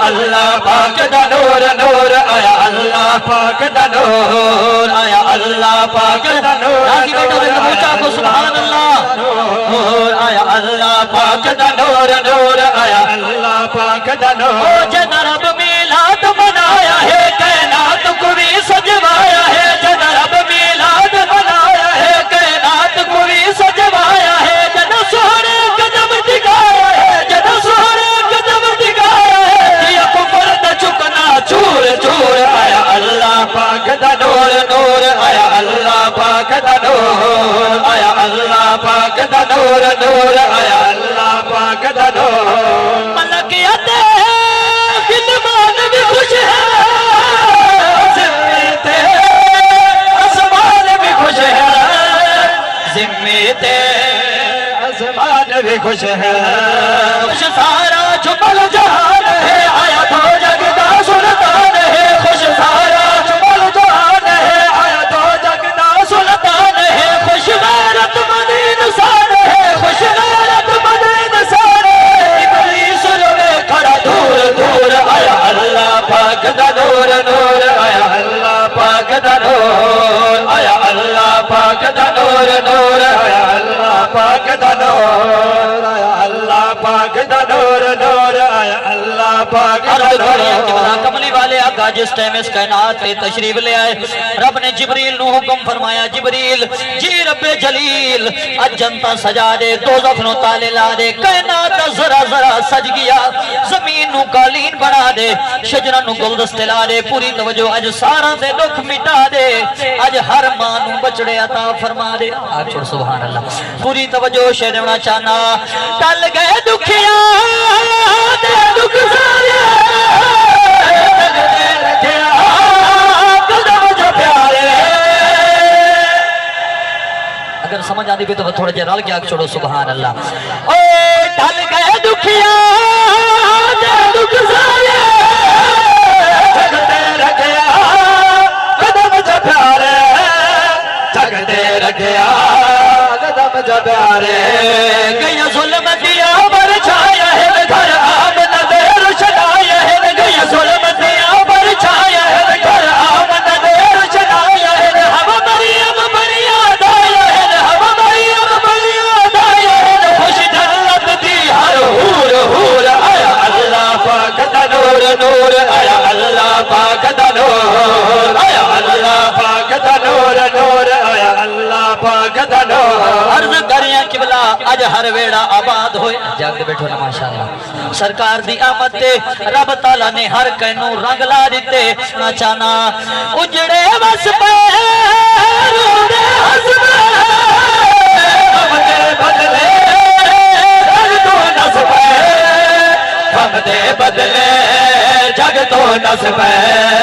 اللہ پاک دا نور نور آیا اللہ پاک دا نور آیا اللہ پاک دا نور راضی بیٹا دے پوچھا کو سبحان اللہ نور آیا اللہ پاک دا نور نور آیا اللہ پاک دا نور جن رب میلاد منایا ہے کائنات کو بھی سجوایا ہے جن رب میلاد منایا ہے کائنات کو بھی سجوایا ہے جن سونے قدم ٹکایا ہے جن سونے قدم ٹکایا ہے یہ کفر دا چکنا چور چور آیا اللہ پاک دا نور نور آیا اللہ پاک دا نور آیا اللہ پاک دا نور نور آیا اللہ پاک دا نور ملکیت خدمان بھی خوش ہے ذمت آسمان بھی خوش ہے ذمت آسمان بھی خوش ہے خوش سارا چھپل جہان ہے آیا تو جگ دا سلطان ہے خوش سارا چھپل جہان ہے آیا تو جگ دا سلطان ہے خوش غیرت مند انسان ہے خوش غیرت مند انسان ہے ابلیس روے کھڑا دور دور آیا اللہ پاک دا نور نور آیا اللہ پاک دا نور آیا اللہ پاک دا نور نور آیا اللہ پاک دا نور آیا اللہ پاک دا نور نور آیا اللہ پاک دا نور کملی والے آقا جس ٹائم اس کائنات پہ تشریف لے آئے رب نے جبریل نو حکم فرمایا جبریل جی رب جلیل اج جنتا سجا دے دوزخ نو تالے لا دے کائنات ذرا ذرا سج گیا زمین نو قالین بنا دے شجرہ نو گلدستے لا دے پوری توجہ اج سارا دے دکھ مٹا دے اج ہر ماں نو بچڑے عطا فرما دے آج چھوڑ سبحان اللہ پوری توجہ شہر ہونا چاہنا ٹل گئے دکھیا دے دکھ سارے اگر سمجھ آنے بھی تو تھوڑا جرال کیا چھوڑو سبحان اللہ اوہ ٹل گئے دکھیا دے دکھ سارے جگتے رکھیا قدم جو پیارے جگتے رکھیا قدم جو پیارے گیا ظلم دیا بر چھایا ہے گھر آمن دیر شنایا ہے گیا ظلم دیا بر چھایا ہے گھر آمن دیر شنایا ہے ہم مریم بریاد آیا ہے ہم مریم بریاد آیا ہے خوش جنت دی ہر حور حور آیا اللہ پاک دا نور نور آیا اللہ پاک دا نور آیا اللہ پاک دا نور نور آیا اللہ پاک دا نور عرض کریاں قبلہ اج ہر ویڑا آباد ہوئے جاگتے بیٹھو نا ماشاءاللہ سرکار دی آمد تے رب تعالیٰ نے ہر کینو رنگ لا دیتے ناچانا اجڑے بس پہ روڑے ہس پہ ہم دے بدلے جگ تو نس پہ ہم دے بدلے جگ تو نس پہ